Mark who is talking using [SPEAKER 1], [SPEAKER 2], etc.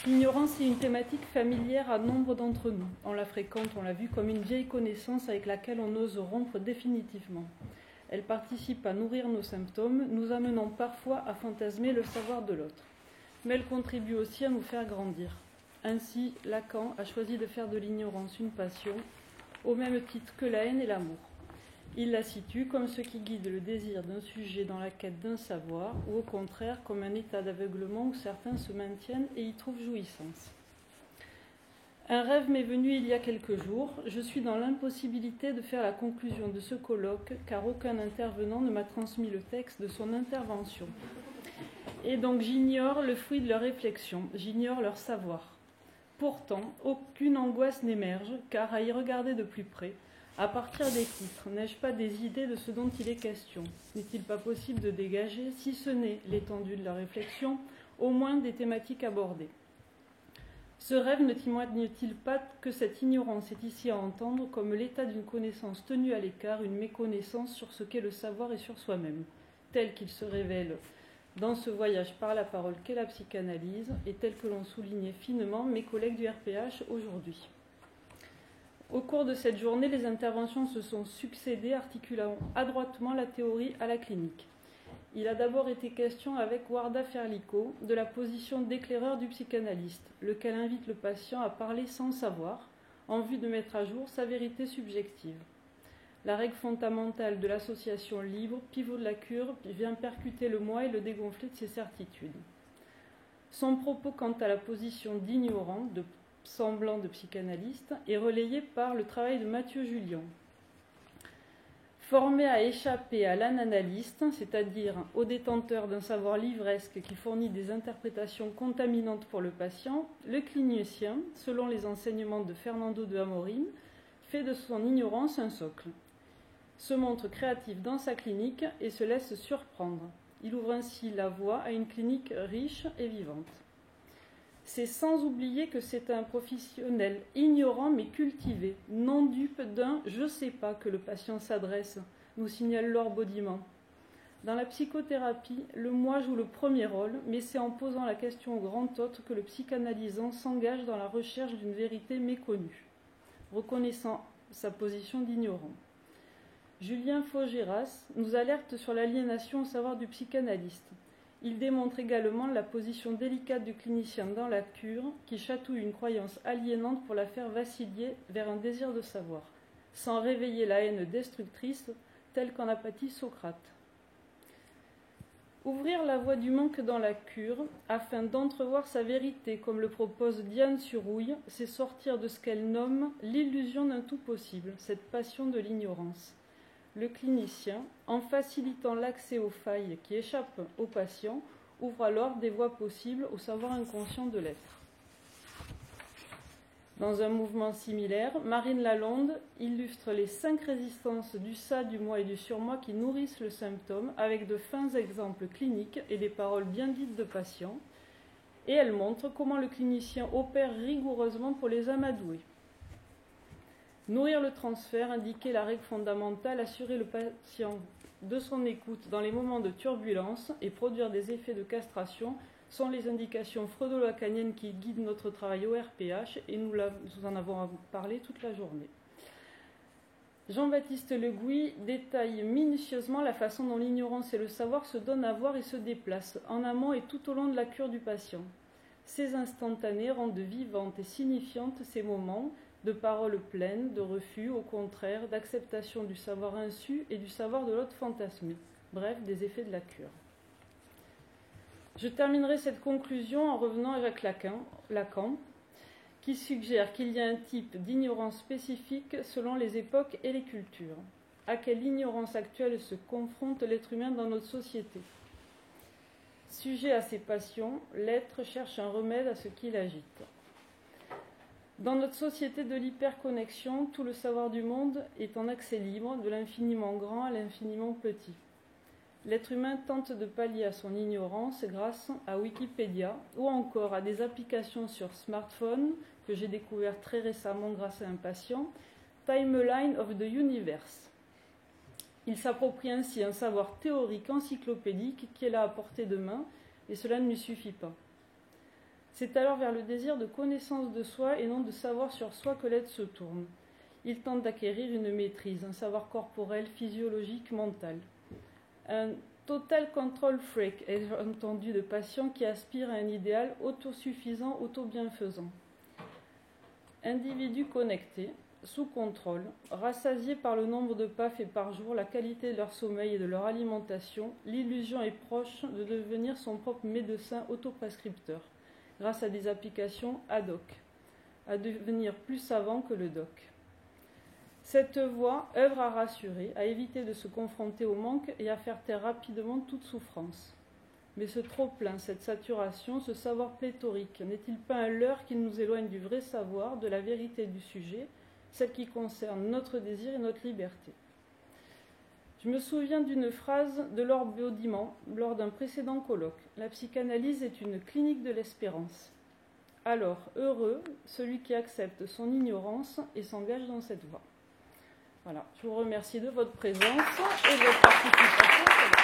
[SPEAKER 1] L'ignorance est une thématique familière à nombre d'entre nous. On la fréquente, on l'a vu, comme une vieille connaissance avec laquelle on ose rompre définitivement. Elle participe à nourrir nos symptômes, nous amenant parfois à fantasmer le savoir de l'autre. Mais elle contribue aussi à nous faire grandir. Ainsi, Lacan a choisi de faire de l'ignorance une passion, au même titre que la haine et l'amour. Il la situe comme ce qui guide le désir d'un sujet dans la quête d'un savoir, ou au contraire comme un état d'aveuglement où certains se maintiennent et y trouvent jouissance. Un rêve m'est venu il y a quelques jours. Je suis dans l'impossibilité de faire la conclusion de ce colloque, car aucun intervenant ne m'a transmis le texte de son intervention. Et donc j'ignore le fruit de leur réflexion, j'ignore leur savoir. Pourtant, aucune angoisse n'émerge, car à y regarder de plus près, à partir des titres, n'ai-je pas des idées de ce dont il est question? N'est-il pas possible de dégager, si ce n'est l'étendue de la réflexion, au moins des thématiques abordées? Ce rêve ne témoigne-t-il pas que cette ignorance est ici à entendre comme l'état d'une connaissance tenue à l'écart, une méconnaissance sur ce qu'est le savoir et sur soi-même, tel qu'il se révèle dans ce voyage par la parole qu'est la psychanalyse, et tel que l'ont souligné finement mes collègues du RPH aujourd'hui. Au cours de cette journée, les interventions se sont succédées, articulant adroitement la théorie à la clinique. Il a d'abord été question avec Warda Ferlico de la position d'éclaireur du psychanalyste, lequel invite le patient à parler sans savoir, en vue de mettre à jour sa vérité subjective. La règle fondamentale de l'association libre, pivot de la cure, vient percuter le moi et le dégonfler de ses certitudes. Son propos quant à la position d'ignorant, de semblant de psychanalyste, est relayé par le travail de Mathieu Julien. Formé à échapper à l'ananalyste, c'est-à-dire au détenteur d'un savoir livresque qui fournit des interprétations contaminantes pour le patient, le clinicien, selon les enseignements de Fernando de Amorim, fait de son ignorance un socle, se montre créatif dans sa clinique et se laisse surprendre. Il ouvre ainsi la voie à une clinique riche et vivante. C'est sans oublier que c'est un professionnel ignorant mais cultivé, non dupe d'un « je sais pas » que le patient s'adresse, nous signale Laure Baudiment. Dans la psychothérapie, le moi joue le premier rôle, mais c'est en posant la question au grand autre que le psychanalysant s'engage dans la recherche d'une vérité méconnue, reconnaissant sa position d'ignorant. Julien Faugeras nous alerte sur l'aliénation au savoir du psychanalyste. Il démontre également la position délicate du clinicien dans la cure, qui chatouille une croyance aliénante pour la faire vaciller vers un désir de savoir, sans réveiller la haine destructrice telle qu'en a pâti Socrate. Ouvrir la voie du manque dans la cure, afin d'entrevoir sa vérité, comme le propose Diane Surouille, c'est sortir de ce qu'elle nomme l'illusion d'un tout possible, cette passion de l'ignorance. Le clinicien, en facilitant l'accès aux failles qui échappent aux patients, ouvre alors des voies possibles au savoir inconscient de l'être. Dans un mouvement similaire, Marine Lalonde illustre les 5 résistances du ça, du moi et du surmoi qui nourrissent le symptôme avec de fins exemples cliniques et des paroles bien dites de patients, et elle montre comment le clinicien opère rigoureusement pour les amadouer. Nourrir le transfert, indiquer la règle fondamentale, assurer le patient de son écoute dans les moments de turbulence et produire des effets de castration sont les indications freudo-lacaniennes qui guident notre travail au RPH, et nous en avons parlé toute la journée. Jean-Baptiste Le Gouy détaille minutieusement la façon dont l'ignorance et le savoir se donnent à voir et se déplacent, en amont et tout au long de la cure du patient. Ces instantanés rendent vivantes et signifiantes ces moments, de paroles pleines, de refus, au contraire, d'acceptation du savoir insu et du savoir de l'autre fantasmé, bref, des effets de la cure. Je terminerai cette conclusion en revenant à Jacques Lacan, qui suggère qu'il y a un type d'ignorance spécifique selon les époques et les cultures. À quelle ignorance actuelle se confronte l'être humain dans notre société? Sujet à ses passions, l'être cherche un remède à ce qui l'agite. Dans notre société de l'hyperconnexion, tout le savoir du monde est en accès libre, de l'infiniment grand à l'infiniment petit. L'être humain tente de pallier à son ignorance grâce à Wikipédia ou encore à des applications sur smartphone que j'ai découvert très récemment grâce à un patient, Timeline of the Universe. Il s'approprie ainsi un savoir théorique encyclopédique qui est là à portée de main, et cela ne lui suffit pas. C'est alors vers le désir de connaissance de soi et non de savoir sur soi que l'aide se tourne. Il tente d'acquérir une maîtrise, un savoir corporel, physiologique, mental. Un total control freak, ai-je entendu, de patient qui aspire à un idéal autosuffisant, auto-bienfaisant. Individus connectés, sous contrôle, rassasiés par le nombre de pas faits par jour, la qualité de leur sommeil et de leur alimentation, l'illusion est proche de devenir son propre médecin autoprescripteur, grâce à des applications ad hoc, à devenir plus savant que le doc. Cette voie œuvre à rassurer, à éviter de se confronter au manque et à faire taire rapidement toute souffrance. Mais ce trop-plein, cette saturation, ce savoir pléthorique, n'est-il pas un leurre qui nous éloigne du vrai savoir, de la vérité du sujet, celle qui concerne notre désir et notre liberté? Je me souviens d'une phrase de Laure Baudiment lors d'un précédent colloque. La psychanalyse est une clinique de l'espérance. Alors, heureux celui qui accepte son ignorance et s'engage dans cette voie. Voilà, je vous remercie de votre présence et de votre participation.